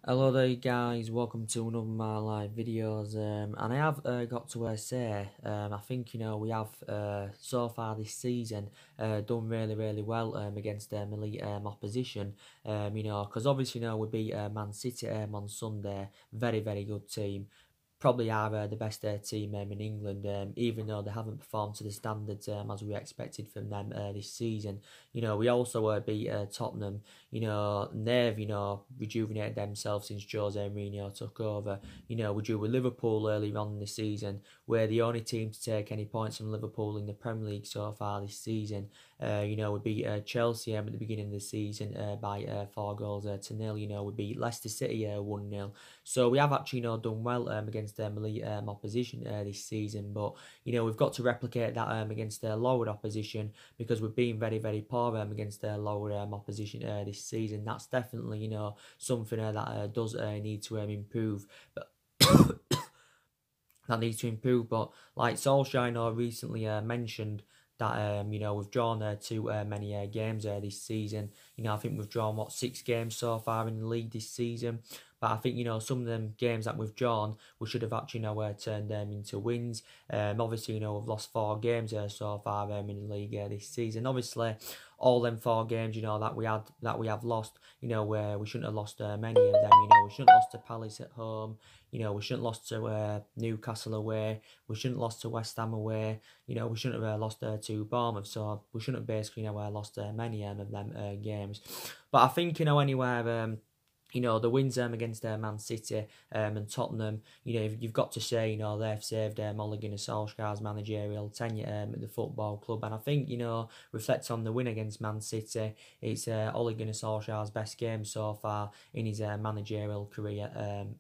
Hello there guys, welcome to another of my live videos, and I have got to say, I think we have so far this season done really well against elite opposition, because obviously we beat Man City on Sunday, very good team. Probably are the best team in England, even though they haven't performed to the standards as we expected from them this season. We also beat Tottenham. And they've rejuvenated themselves since Jose Mourinho took over. We drew with Liverpool earlier on in the season. We're the only team to take any points from Liverpool in the Premier League so far this season. We beat Chelsea at the beginning of the season by 4 goals to 0. We beat Leicester City 1-0. So we have actually done well against elite opposition this season. But we've got to replicate that against lower opposition, because we've been very poor against lower opposition this season. That's definitely something that does need to improve. But that needs to improve. But like Solskjaer recently mentioned that we've drawn too many games this season. I think we've drawn 6 games so far in the league this season. But I think some of them games that we've drawn, we should have actually turned them into wins. Obviously we've lost 4 games so far in the league this season. Obviously all them 4 games that we have lost, where we shouldn't have lost many of them. We shouldn't have lost to Palace at home. We shouldn't have lost to Newcastle away. We shouldn't have lost to West Ham away. We shouldn't have lost to Bournemouth. So we shouldn't have basically lost many of them games. But I think anywhere. The wins against Man City and Tottenham, you've got to say, they've saved Ole Gunnar Solskjaer's managerial tenure at the football club. And I think, reflect on the win against Man City, it's Ole Gunnar Solskjaer's best game so far in his managerial career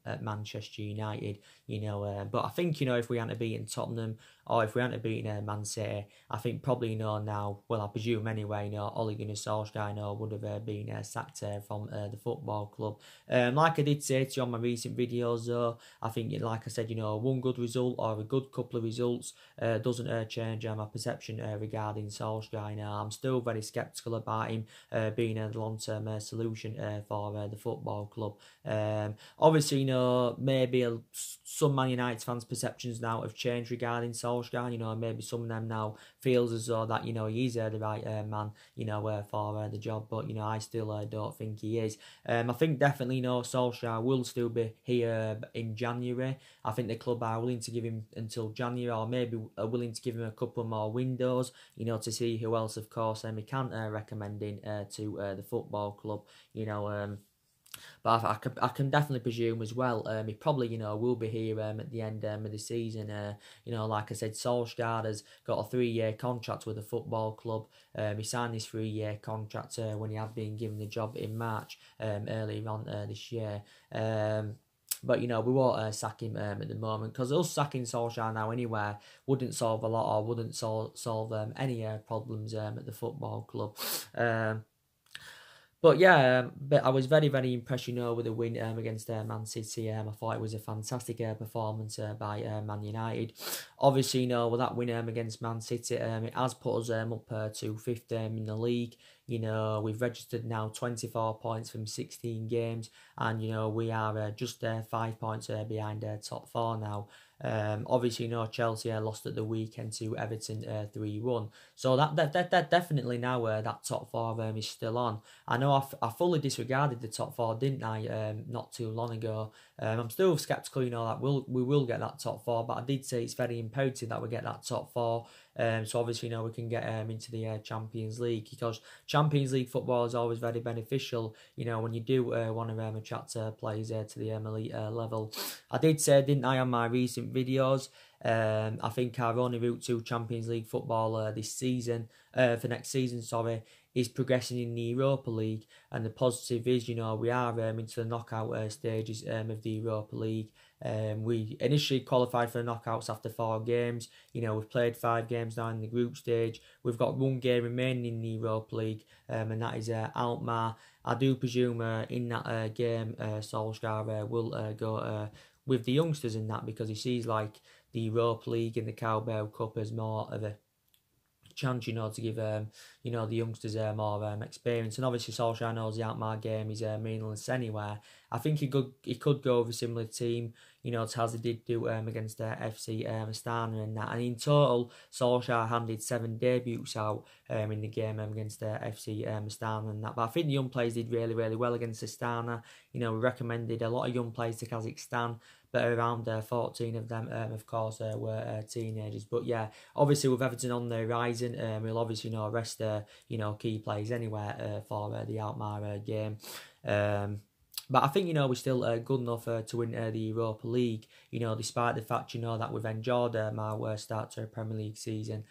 at Manchester United. But I think, if we hadn't beaten Tottenham, or if we hadn't beaten Man City, I think probably now, well, I presume anyway, Ole Gunnar Solskjaer would have been sacked from the football club. Like I did say to you on my recent videos, though, I think, like I said, one good result or a good couple of results doesn't change my perception regarding Solskjaer. I'm still very sceptical about him being a long-term solution for the football club. Obviously, maybe some Man United fans' perceptions now have changed regarding Solskjaer. Maybe some of them now feels as though that he's the right man for the job, but I still don't think he is. I think definitely Solskjaer will still be here in January. I think the club are willing to give him until January, or maybe are willing to give him a couple more windows, to see who else, of course, he can recommend in to the football club. But I can definitely presume as well, he probably, will be here at the end of the season. Like I said, Solskjaer has got a 3-year contract with the football club. He signed this 3-year contract when he had been given the job in March earlier on this year. But, we won't sack him at the moment, because us sacking Solskjaer now anywhere wouldn't solve a lot, or wouldn't solve any problems at the football club. But yeah, but I was very impressed, with the win against Man City. I thought it was a fantastic performance by Man United. Obviously, with that win against Man City, it has put us up to 5th in the league. We've registered now 24 points from 16 games, and we are just 5 points behind top 4 now. Obviously, Chelsea lost at the weekend to Everton 3-1. So that definitely now that top 4 is still on. I know I fully disregarded the top 4, didn't I? Not too long ago. I'm still sceptical, that we will get that top 4, but I did say it's very imperative that we get that top 4. So obviously, we can get into the Champions League, because Champions League football is always very beneficial, when you do want to attract players to the elite level. I did say, didn't I, on my recent videos, I think our only route to Champions League football this season, for next season, sorry, is progressing in the Europa League. And the positive is, we are into the knockout stages of the Europa League. We initially qualified for the knockouts after 4 games. We've played 5 games now in the group stage. We've got 1 game remaining in the Europa League, and that is Alkmaar. I do presume in that game, Solskjaer will go with the youngsters in that, because he sees like the Europa League and the Carabao Cup as more of a chance, to give the youngsters more experience. And obviously Solskjaer knows the Alkmaar game is meaningless anywhere, I think he could go with a similar team, you know, as he did do against FC Astana and that. And in total, Solskjaer handed 7 debuts out in the game against FC Astana and that. But I think the young players did really, really well against Astana. You know, we recommended a lot of young players to Kazakhstan, but around 14 of them, of course, were teenagers. But yeah, obviously with Everton on the horizon, we'll obviously, you know, rest, you know, key players anywhere for the Alkmaar game. But I think, you know, we're still good enough to win the Europa League, you know, despite the fact, you know, that we've enjoyed our worst start to a Premier League season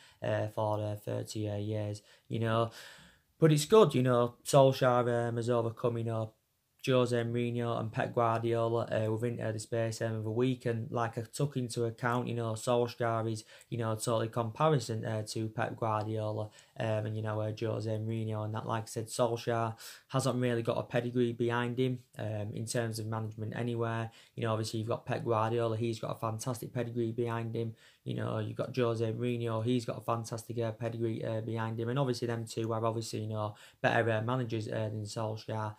for 30 years, you know. But it's good, you know, Solskjaer has overcome, you know, Jose Mourinho and Pep Guardiola within the space of a week, and like I took into account, you know, Solskjaer is, you know, totally comparison to Pep Guardiola and, you know, Jose Mourinho, and that, like I said, Solskjaer hasn't really got a pedigree behind him in terms of management anywhere. You know, obviously you've got Pep Guardiola, he's got a fantastic pedigree behind him. You know, you've got Jose Mourinho, he's got a fantastic pedigree behind him, and obviously them two are obviously, you know, better managers than Solskjaer.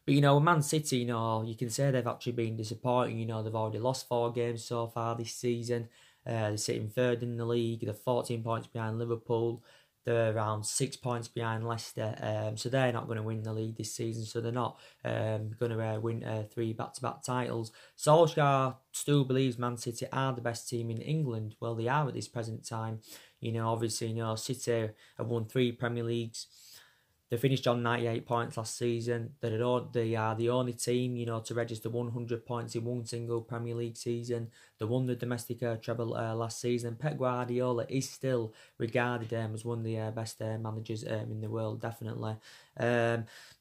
But, you know, with Man City, you know, you can say they've actually been disappointing. You know, they've already lost 4 games so far this season. They're sitting 3rd in the league. They're 14 points behind Liverpool. They're around 6 points behind Leicester. So they're not going to win the league this season. So they're not going to win 3 back-to-back titles. Solskjaer still believes Man City are the best team in England. Well, they are at this present time. You know, obviously, you know, City have won 3 Premier Leagues. They finished on 98 points last season. They are the only team, you know, to register 100 points in one single Premier League season. They won the domestic treble last season. Pep Guardiola is still regarded as one of the best managers in the world, definitely.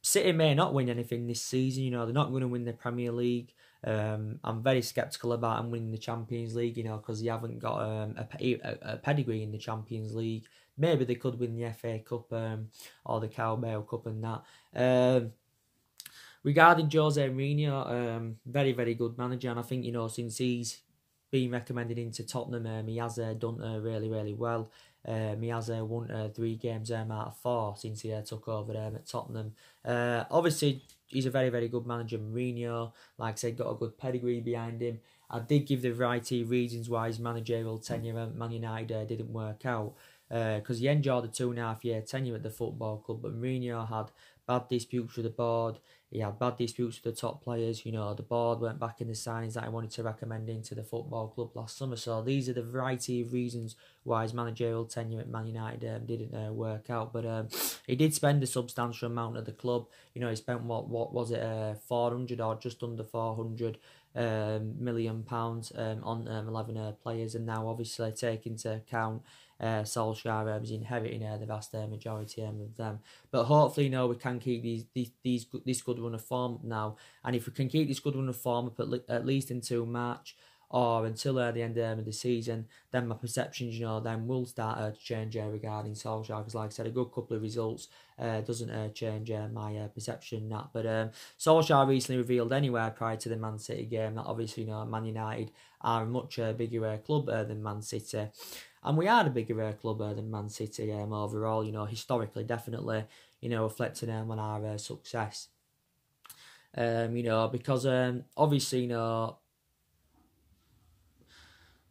City may not win anything this season. You know, they're not going to win the Premier League. I'm very sceptical about them winning the Champions League, you know, because they haven't got a pedigree in the Champions League. Maybe they could win the FA Cup or the Carabao Cup and that. Regarding Jose Mourinho, very, very good manager. And I think, you know, since he's been recommended into Tottenham, he has done really, really well. He has won 3 games out of 4 since he took over at Tottenham. Obviously, he's a very, very good manager, Mourinho. Like I said, got a good pedigree behind him. I did give the variety of reasons why his managerial tenure at Man United didn't work out. Because he enjoyed the 2.5-year tenure at the football club, but Mourinho had bad disputes with the board. He had bad disputes with the top players. You know, the board went back in the signings that he wanted to recommend into the football club last summer. So these are the variety of reasons why his managerial tenure at Man United didn't work out. But he did spend a substantial amount at the club. You know, he spent what was it, 400 or just under 400 million pounds on 11 players, and now obviously take into account Solskjaer is inheriting the vast majority of them. But hopefully, you know, we can keep this good run of form now. And if we can keep this good run of form up at least until March or until the end of the season, then my perceptions, you know, then will start to change regarding Solskjaer. Because like I said, a good couple of results doesn't change my perception that. But Solskjaer recently revealed anywhere prior to the Man City game that obviously, you know, Man United are a much bigger club than Man City. And we are a bigger club than Man City overall, you know, historically, definitely, you know, reflecting on our success. You know, because obviously, you know,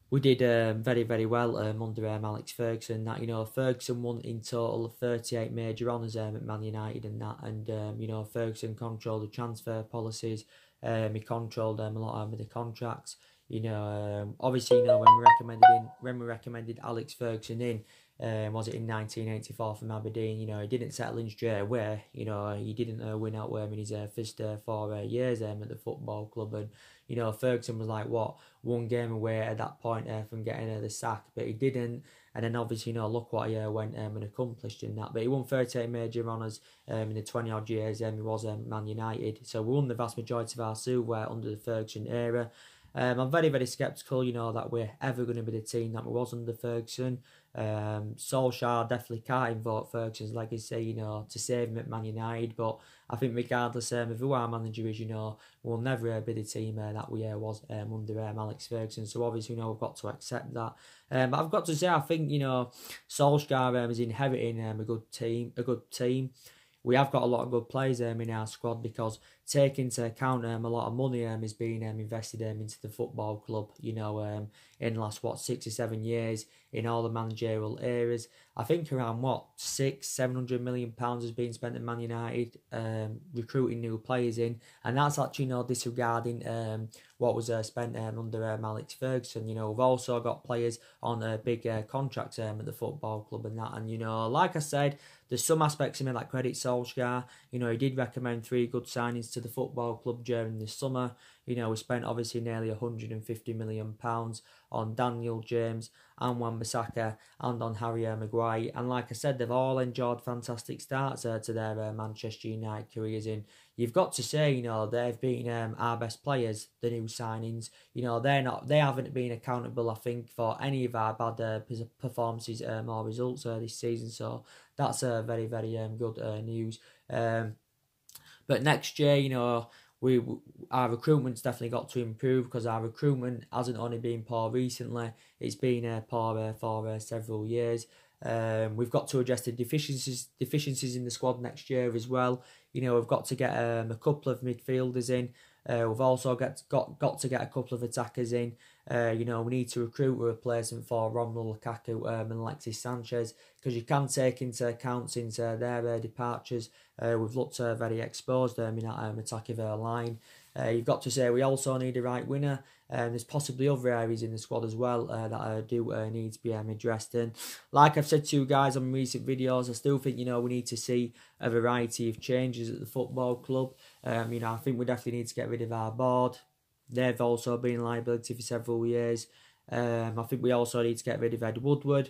we did very, very well under Alex Ferguson. That, you know, Ferguson won in total 38 major honours at Man United and that. And, you know, Ferguson controlled the transfer policies. He controlled a lot of the contracts. You know, obviously, you know, when we recommended Alex Ferguson in, was it in 1984 from Aberdeen? You know, he didn't settle in straight away. You know, he didn't win out in his first 4 years at the football club. And, you know, Ferguson was like, what, 1 game away at that point from getting the sack, but he didn't. And then obviously, you know, look what he went and accomplished in that. But he won 38 major honours in the 20-odd years he was Man United. So we won the vast majority of our silverware under the Ferguson era. I'm very, very sceptical, you know, that we're ever going to be the team that we was under Ferguson. Solskjaer definitely can't invoke Ferguson's legacy, you know, to save him at Man United. But I think regardless of who our manager is, you know, we'll never be the team that we was under Alex Ferguson. So obviously, you know, we've got to accept that. But I've got to say, I think, you know, Solskjaer is inheriting a good team. We have got a lot of good players in our squad because take into account a lot of money is being invested into the football club, you know, in the last, 6 or 7 years in all the managerial areas. I think around, 600-700 million pounds has been spent at Man United, recruiting new players in, and that's actually, disregarding what was spent under Alex Ferguson. You know, we've also got players on big contracts at the football club and that, and, like I said, there's some aspects of me that credit Solskjaer. You know, he did recommend 3 good signings to the football club during the summer. You know, we spent obviously nearly £150 million on Daniel James and Wan-Bissaka and on Harry Maguire. And like I said, they've all enjoyed fantastic starts to their Manchester United careers in. You've got to say, they've been our best players, the new signings. You know, they haven't been accountable, I think, for any of our bad performances or results this season. So that's very, very good news. But next year, our recruitment's definitely got to improve, because our recruitment hasn't only been poor recently, it's been poor for several years. We've got to address the deficiencies in the squad next year as well. You know, we've got to get a couple of midfielders in. We've also got to get a couple of attackers in. We need to recruit a replacement for Romelu Lukaku and Alexis Sanchez, because you can take into account, since their departures, we've looked very exposed in that attack of our line. You've got to say we also need a right winger. There's possibly other areas in the squad as well that do need to be addressed. And like I've said to you guys on recent videos, I still think, we need to see a variety of changes at the football club. I think we definitely need to get rid of our board. They've also been a liability for several years. I think we also need to get rid of Ed Woodward.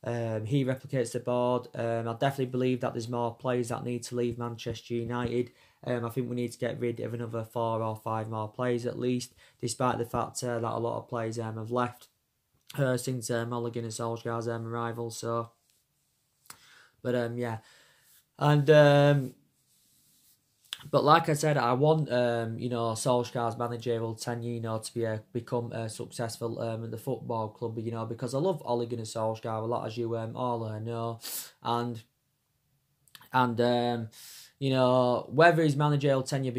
He replicates the board. I definitely believe that there's more players that need to leave Manchester United. I think we need to get rid of another 4 or 5 more players at least, despite the fact that a lot of players have left since Mulligan and Solskjaer's arrival. So, but yeah, and but like I said, I want Solskjaer's managerial tenure, to become successful at the football club. Because I love Ole Gunnar Solskjaer a lot, as you all know, and whether his managerial tenure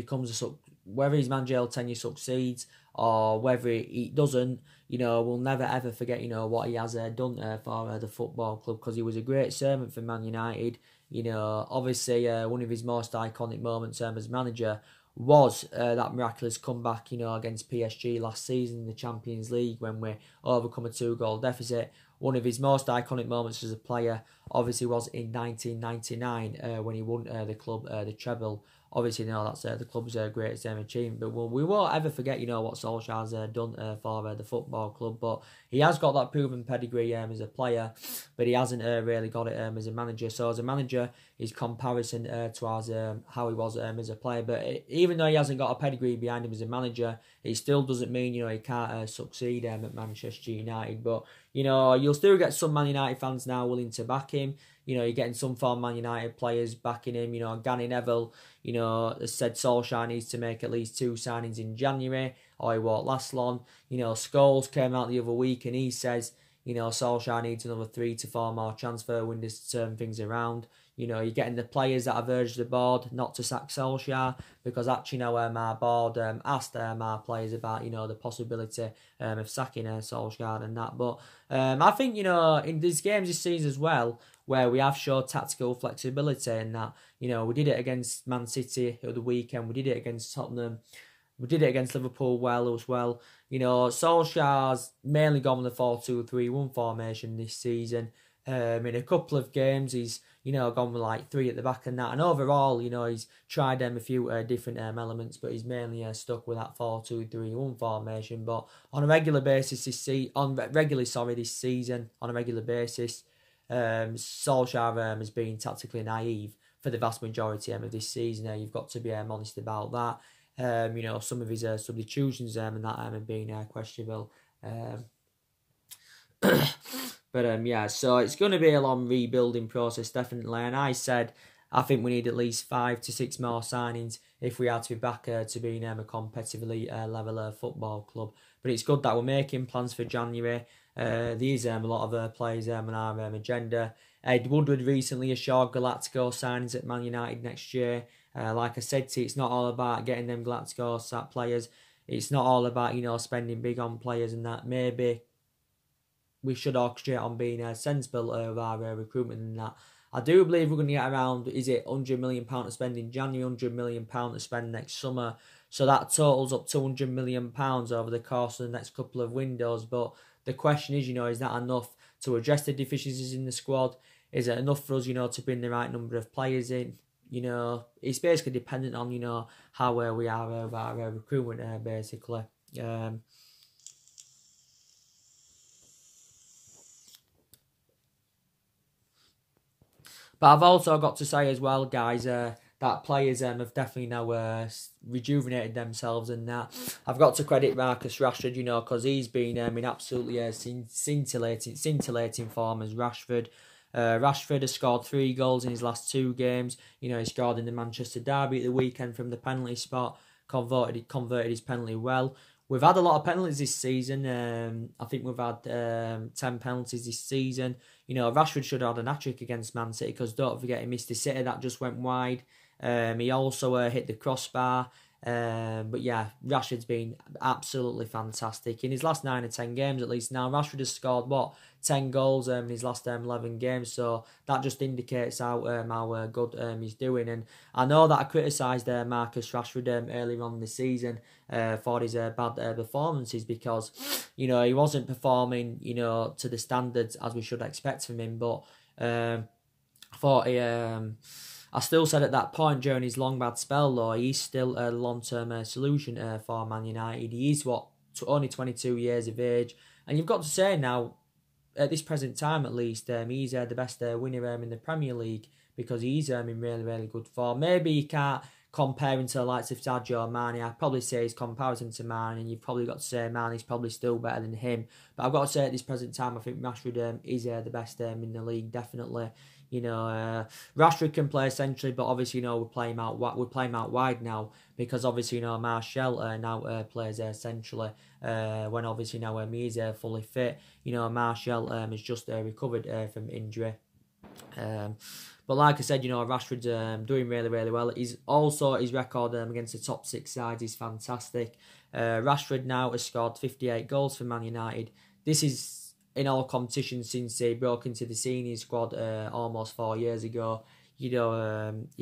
succeeds or whether he doesn't, we'll never ever forget, what he has done for the football club, because he was a great servant for Man United. Obviously, one of his most iconic moments as manager was that miraculous comeback, against PSG last season in the Champions League, when we overcome a 2-goal deficit. One of his most iconic moments as a player obviously was in 1999 when he won the club the treble. Obviously, that's the club's greatest achievement. But we won't ever forget, what Solskjaer's done for the football club. But he has got that proven pedigree as a player, but he hasn't really got it as a manager. So as a manager, his comparison to how he was as a player. But even though he hasn't got a pedigree behind him as a manager, it still doesn't mean, he can't succeed at Manchester United. But, you'll still get some Man United fans now willing to back him. You're getting some former Man United players backing him. Gary Neville, has said Solskjaer needs to make at least 2 signings in January, or he won't last long. Scholes came out the other week and he says, Solskjaer needs another 3 to 4 more transfer windows to turn things around. You're getting the players that have urged the board not to sack Solskjaer, because actually, our board asked our players about, the possibility of sacking Solskjaer and that. But I think, in these games this season as well, where we have showed tactical flexibility, and that, we did it against Man City at the weekend, we did it against Tottenham, we did it against Liverpool as well. Solskjaer's mainly gone with the 4-2-3-1 formation this season. In a couple of games, he's gone with like 3 at the back and that. And overall, he's tried a few different elements, but he's mainly stuck with that 4-2-3-1 formation. But on a regular basis this season, Solskjaer has been tactically naive for the vast majority of this season. You've got to be honest about that. Some of his substitutions and that have been questionable. But yeah, so it's going to be a long rebuilding process, definitely. And I think we need at least 5 to 6 more signings if we are to be back to being a competitively level football club. But it's good that we're making plans for January. There's a lot of players on our agenda. Ed Woodward recently assured Galactico signings at Man United next year. Like I said to you, it's not all about getting them Glasgow sat players. It's not all about, spending big on players and that. Maybe we should orchestrate on being sensible of our recruitment and that. I do believe we're going to get around, is it £100 million to spend in January, £100 million to spend next summer. So that totals up £200 million over the course of the next couple of windows. But the question is that enough to address the deficiencies in the squad? Is it enough for us, to bring the right number of players in? It's basically dependent on, how we are over our recruitment, basically. But I've also got to say as well, guys, that players have definitely now rejuvenated themselves and that. I've got to credit Marcus Rashford, because he's been in absolutely scintillating form as Rashford. Rashford has scored 3 goals in his last 2 games. He scored in the Manchester derby at the weekend from the penalty spot, converted his penalty well. We've had a lot of penalties this season. I think we've had 10 penalties this season. Rashford should have had a hat-trick against Man City because don't forget he missed the City. That just went wide. He also hit the crossbar. But yeah, Rashford's been absolutely fantastic. In his last 9 or 10 games at least now, Rashford has scored, 10 goals in his last 11 games. So that just indicates how good he's doing. And I know that I criticised Marcus Rashford earlier on in the season for his bad performances because, he wasn't performing, to the standards as we should expect from him. But I thought I still said at that point during his long bad spell, though, he's still a long-term solution for Man United. He is, only 22 years of age. And you've got to say now, at this present time at least, he's the best winner in the Premier League because he's in really, really good form. Maybe you can't compare him to the likes of Sadio Mane. I'd probably say his comparison to Mane, and you've probably got to say Mane's probably still better than him. But I've got to say at this present time, I think Rashford is the best in the league, definitely. Rashford can play centrally, but obviously, we're playing out wide now because obviously, Martial now plays centrally. When obviously now he's fully fit, Martial has just recovered from injury. But like I said, Rashford's doing really, really well. He's also his record against the top 6 sides is fantastic. Rashford now has scored 58 goals for Man United. This is in all competitions since he broke into the senior squad almost 4 years ago. He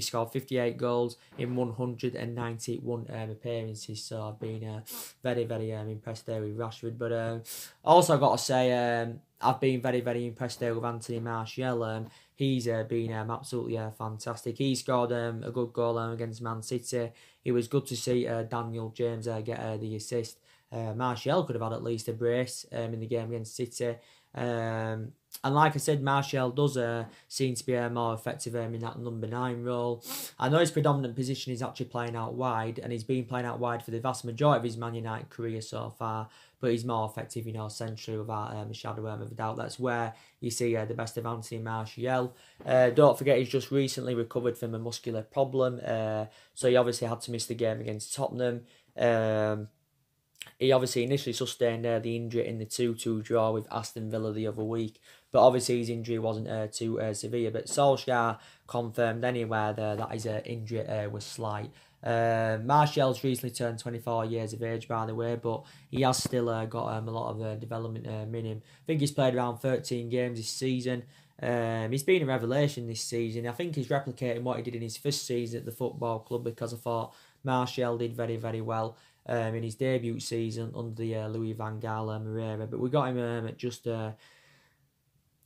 scored 58 goals in 191 appearances. So I've been very, very impressed there with Rashford. But also got to say, I've been very, very impressed there with Anthony Martial. He's been absolutely fantastic. He scored a good goal against Man City. It was good to see Daniel James get the assist. Martial could have had at least a brace in the game against City. And like I said, Martial does seem to be more effective in that number 9 role. I know his predominant position is actually playing out wide, and he's been playing out wide for the vast majority of his Man United career so far, but he's more effective, centrally without a shadow of a doubt. That's where you see the best of Anthony Martial. Don't forget he's just recently recovered from a muscular problem, so he obviously had to miss the game against Tottenham. He obviously initially sustained the injury in the 2-2 draw with Aston Villa the other week, but obviously his injury wasn't too severe. But Solskjaer confirmed anywhere there that his injury was slight. Martial's recently turned 24 years of age, by the way, but he has still got a lot of development in him. I think he's played around 13 games this season. He's been a revelation this season. I think he's replicating what he did in his first season at the football club because I thought Martial did very, very well in his debut season under the Louis van Gaal era. But we got him at just the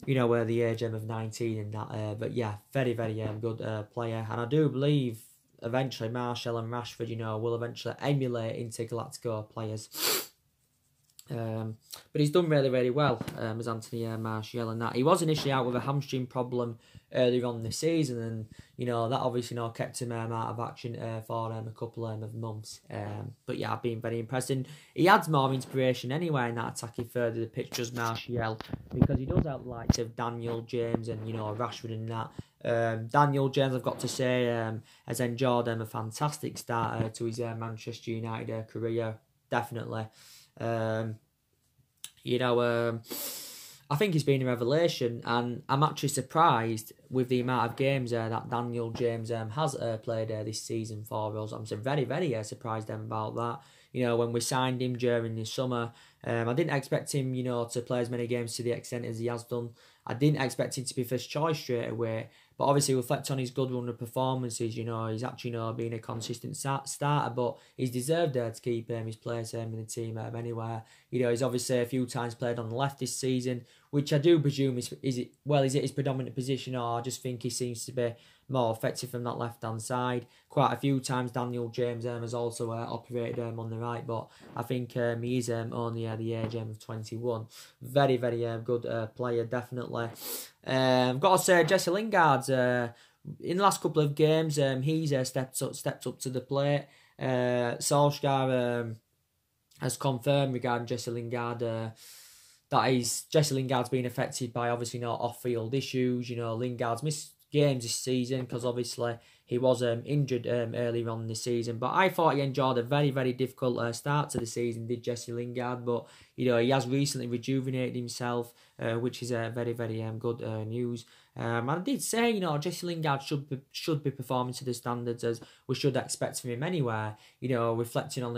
age of 19 and that. But yeah, very, very good player. And I do believe eventually Martial and Rashford, will eventually emulate into Galactico players. But he's done really, really well as Anthony Martial and that. He was initially out with a hamstring problem earlier on this season, and that obviously kept him out of action for a couple of months. But yeah, I've been very impressed, and he adds more inspiration anyway in that attacking further the pitch, does Martial, because he does have the likes of Daniel James and Rashford and that. Daniel James, I've got to say, has enjoyed a fantastic start to his Manchester United career, definitely. I think he's been a revelation, and I'm actually surprised with the amount of games that Daniel James has played this season for us. I'm so very, very surprised about that. You know, when we signed him during the summer, I didn't expect him, you know, to play as many games to the extent as he has done. I didn't expect him to be first choice straight away. But obviously, reflect on his good run of performances, you know, he's actually, you know, been a consistent starter, but he's deserved to keep his place in the team anywhere. You know, he's obviously a few times played on the left this season, which I do presume is it his predominant position, or I just think he seems to be more effective from that left-hand side. Quite a few times Daniel James has also operated on the right, but I think he is only the age of 21. Very, very good player, definitely. Got to say, Jesse Lingard's in the last couple of games, he's stepped up to the plate. Solskjaer has confirmed regarding Jesse Lingard Jesse Lingard's been affected by obviously not off-field issues. You know, Lingard's missed games this season because obviously he was injured earlier on in the season. But I thought he enjoyed a very, very difficult start to the season, did Jesse Lingard. But, you know, he has recently rejuvenated himself, which is very, very good news. And I did say, you know, Jesse Lingard should be performing to the standards as we should expect from him anywhere. You know, reflecting on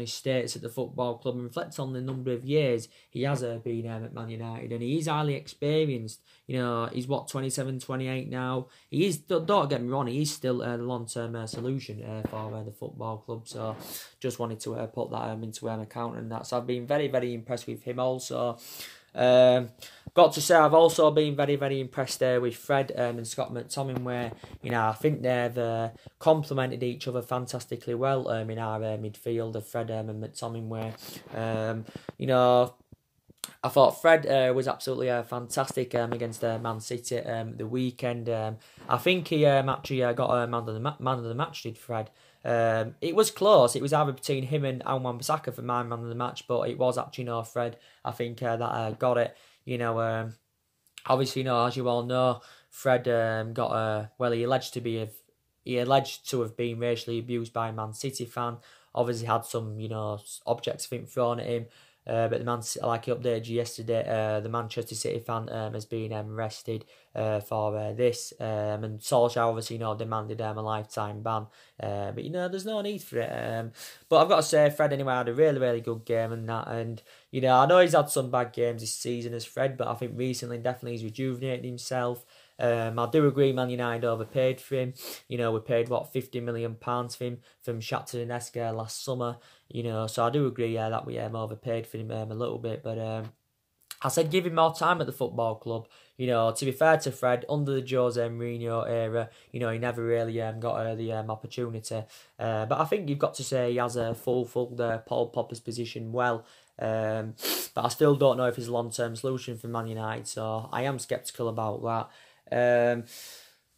his status at the football club and reflecting on the number of years he has been at Man United, and he is highly experienced. You know, he's 27, 28 now. He is, don't get me wrong, he is still the long-term solution for the football club. So just wanted to put that into account and that. So I've been very, very impressed with him also. Got to say, I've also been very, very impressed with Fred and Scott McTominay, where, you know, I think they've complemented each other fantastically well in our midfield of Fred and McTominay, where, you know, I thought Fred was absolutely fantastic against Man City the weekend. I think he actually got a man of the match, did Fred. It was close. It was either between him and Wan-Bissaka for my man of the match, but it was actually Fred. I think that got it. You know, obviously, you know, as you all know, Fred got he alleged to have been racially abused by a Man City fan. Obviously, had some, you know, objects thrown at him. But the Man, like he updated you yesterday, the Manchester City fan has been arrested for this. And Solskjaer obviously, you know, demanded a lifetime ban. But, you know, there's no need for it. But I've got to say, Fred anyway had a really, really good game and that. And, you know, I know he's had some bad games this season as Fred, but I think recently definitely he's rejuvenated himself. I do agree Man United overpaid for him. You know, we paid, £50 million for him from Shakhtar Donetsk last summer. You know, so I do agree that we overpaid for him a little bit. But I said give him more time at the football club. You know, to be fair to Fred, under the Jose Mourinho era, you know, he never really got the opportunity. But I think you've got to say he has fulfilled Paul Popper's position well. But I still don't know if he's a long-term solution for Man United, so I am sceptical about that.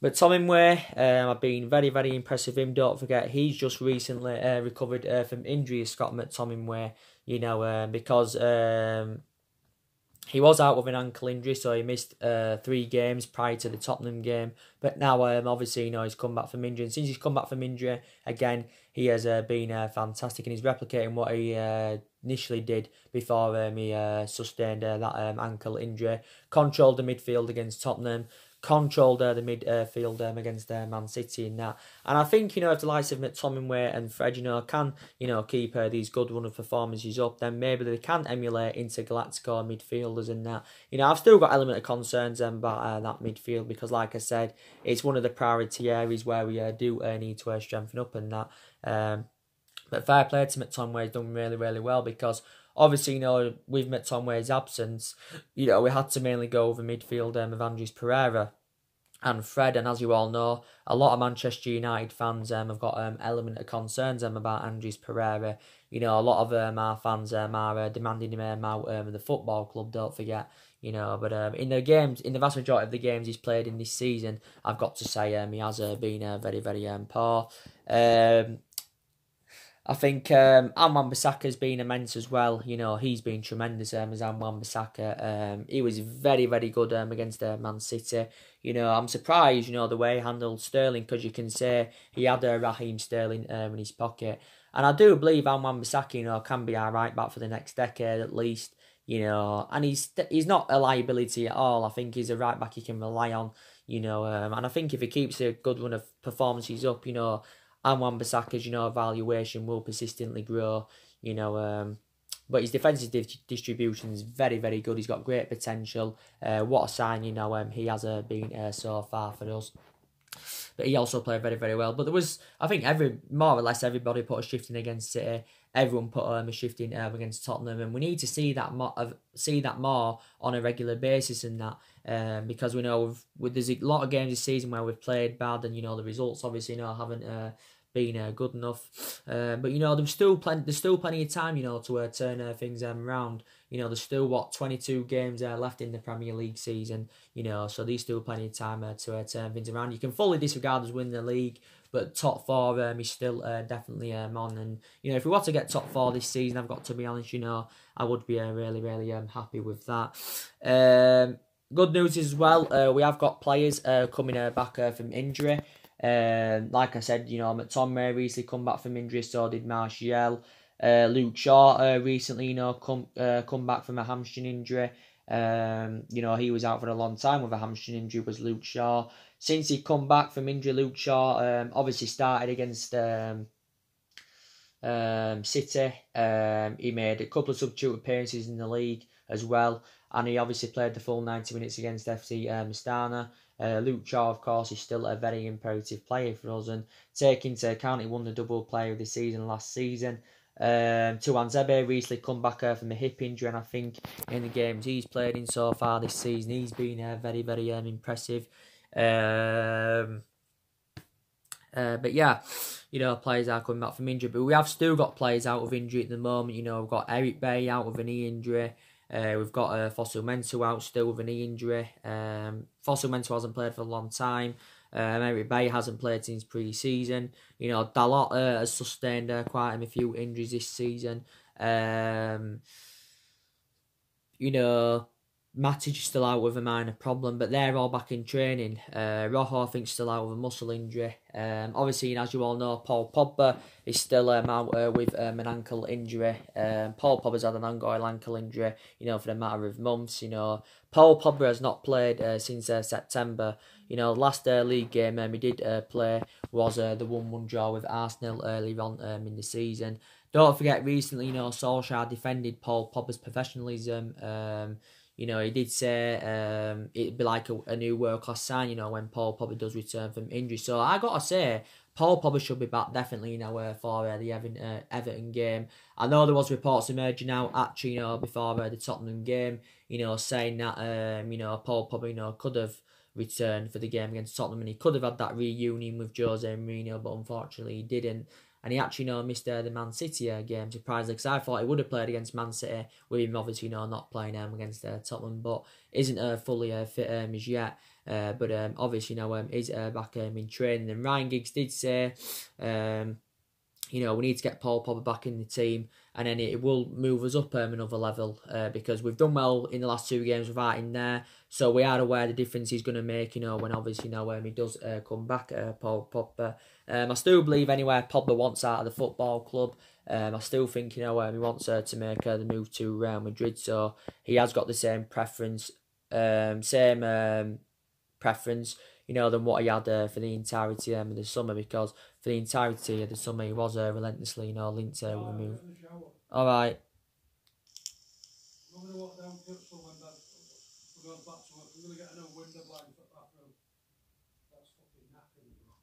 But Tominway, I've been very, very impressed with him. Don't forget, he's just recently recovered from injury, Scott McTominay, you know, because he was out with an ankle injury, so he missed 3 games prior to the Tottenham game. But now, obviously, you know, he's come back from injury. And since he's come back from injury, again, he has been fantastic, and he's replicating what he initially did before he sustained that ankle injury. Controlled the midfield against Tottenham. Controlled the midfield against Man City in that. And I think, you know, if the likes of McTominay and Fred, you know, can, you know, keep these good run of performances up, then maybe they can emulate into Galactico midfielders and that. You know, I've still got element of concerns about that midfield because, like I said, it's one of the priority areas where we do need to strengthen up and that. But fair play to McTominay, he's done really, really well because obviously, you know, with McTominay's absence, you know, we had to mainly go over midfield of Andres Pereira and Fred. And as you all know, a lot of Manchester United fans have got element of concerns about Andres Pereira. You know, a lot of our fans are demanding him out of the football club, don't forget. You know, but in the games, in the vast majority of the games he's played in this season, I've got to say he has been very, very poor. I think Wan-Bissaka's been immense as well. You know, he's been tremendous as Wan-Bissaka. He was very, very good against Man City. You know, I'm surprised, you know, the way he handled Sterling, because you can say he had Raheem Sterling in his pocket. And I do believe Wan-Bissaka, you know, can be our right back for the next decade at least. and he's not a liability at all. I think he's a right back you can rely on, and I think if he keeps a good run of performances up, and Wan-Bissaka's, evaluation will persistently grow, but his defensive distribution is very, very good. He's got great potential. What a sign, he has been so far for us. But he also played very, very well. But there was, I think, more or less everybody put a shift in against City. Everyone put a shift in against Tottenham, and we need to see that more on a regular basis, and that because we know there's a lot of games this season where we've played bad, and the results obviously haven't been good enough. But there's still plenty of time to turn things around. There's still 22 games left in the Premier League season. So there's still plenty of time to turn things around. You can fully disregard us winning the league, but top four is still definitely on. And if we want to get top four this season, I've got to be honest, I would be really, really happy with that. Good news as well. We have got players coming back from injury. Like I said, McTominay recently come back from injury, so did Martial. Luke Shaw recently, come back from a hamstring injury. He was out for a long time with a hamstring injury, was Luke Shaw. Since he come back from injury, Luke Shaw obviously started against City. He made a couple of substitute appearances in the league as well, and he obviously played the full 90 minutes against FC Astana. Luke Shaw, of course, is still a very imperative player for us, and taking into account he won the double player of the season last season. Tuanzebe recently come back from a hip injury, and I think in the games he's played in so far this season, he's been very, very impressive. But yeah, players are coming back from injury, but we have still got players out of injury at the moment. We've got Eric Bay out with a knee injury. We've got Fossil Mensah out still with a knee injury. Fossil Mensah hasn't played for a long time. Eric Bay hasn't played since pre-season. Dalot has sustained quite a few injuries this season. Matic is still out with a minor problem, but they're all back in training. Rojo, I think, is still out with a muscle injury. Obviously, as you all know, Paul Pogba is still out with an ankle injury. Paul Pogba's had an ongoing ankle injury, for the matter of months. Paul Pogba has not played since September. Last league game he did play was the 1-1 draw with Arsenal earlier on in the season. Don't forget, recently, Solskjaer defended Paul Pogba's professionalism. He did say it'd be like a new world-class sign, when Paul Pogba does return from injury. So I got to say, Paul Pogba should be back definitely, for the Everton game. I know there was reports emerging out actually, before the Tottenham game, saying that, Paul Pogba, could have returned for the game against Tottenham, and he could have had that reunion with Jose Mourinho, but unfortunately he didn't. And he actually missed the Man City game, surprisingly, because I thought he would have played against Man City, with him obviously not playing against Tottenham, but isn't fully fit as yet. But obviously is back in training. And Ryan Giggs did say, we need to get Paul Pogba back in the team, and then it will move us up another level, because we've done well in the last 2 games without him there. So we are aware the difference he's going to make, when obviously he does come back, Paul Pogba. I still believe anyway Pogba wants out of the football club. I still think, he wants to make the move to Real Madrid. So he has got the same preference, than what he had for the entirety of the summer, because for the entirety of the summer he was relentlessly, linked to the move. Alright.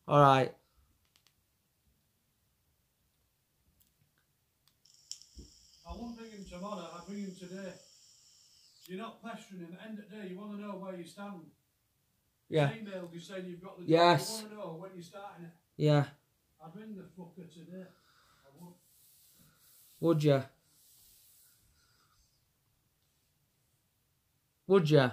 Alright. I won't bring him tomorrow, I'll bring him today. You're not pestering him. At the end of the day, you want to know where you stand. Yeah. He's emailed you saying you've got the job. Yes. You want to know when you're starting it. Yeah. I'd ring the fucker today. I would. Would you? Would you? I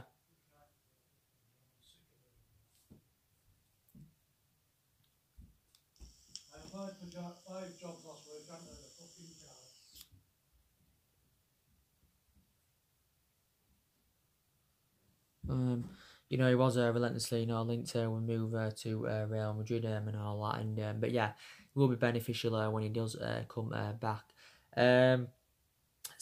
applied for 5 jobs last week, I haven't had a fucking job. He was relentlessly, linked to when move to Real Madrid and all that, and but yeah, it will be beneficial when he does come back.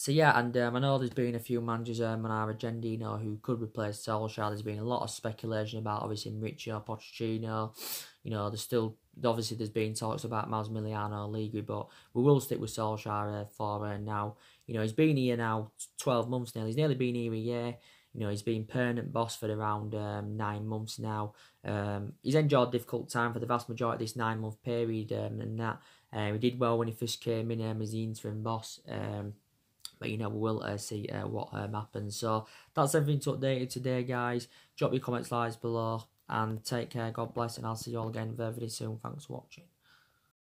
So yeah, and I know there's been a few managers on our agenda, who could replace Solskjaer. There's been a lot of speculation about obviously Mauricio Pochettino. There's been talks about Massimiliano Allegri, but we will stick with Solskjaer for now. He's been here now 12 months now. He's nearly been here a year. He's been permanent boss for around 9 months now. He's enjoyed a difficult time for the vast majority of this 9-month period, and that he did well when he first came in as the interim boss. But we will see what happens. So that's everything to update you today, guys. Drop your comments, likes below, and take care. God bless, and I'll see you all again very, very soon. Thanks for watching.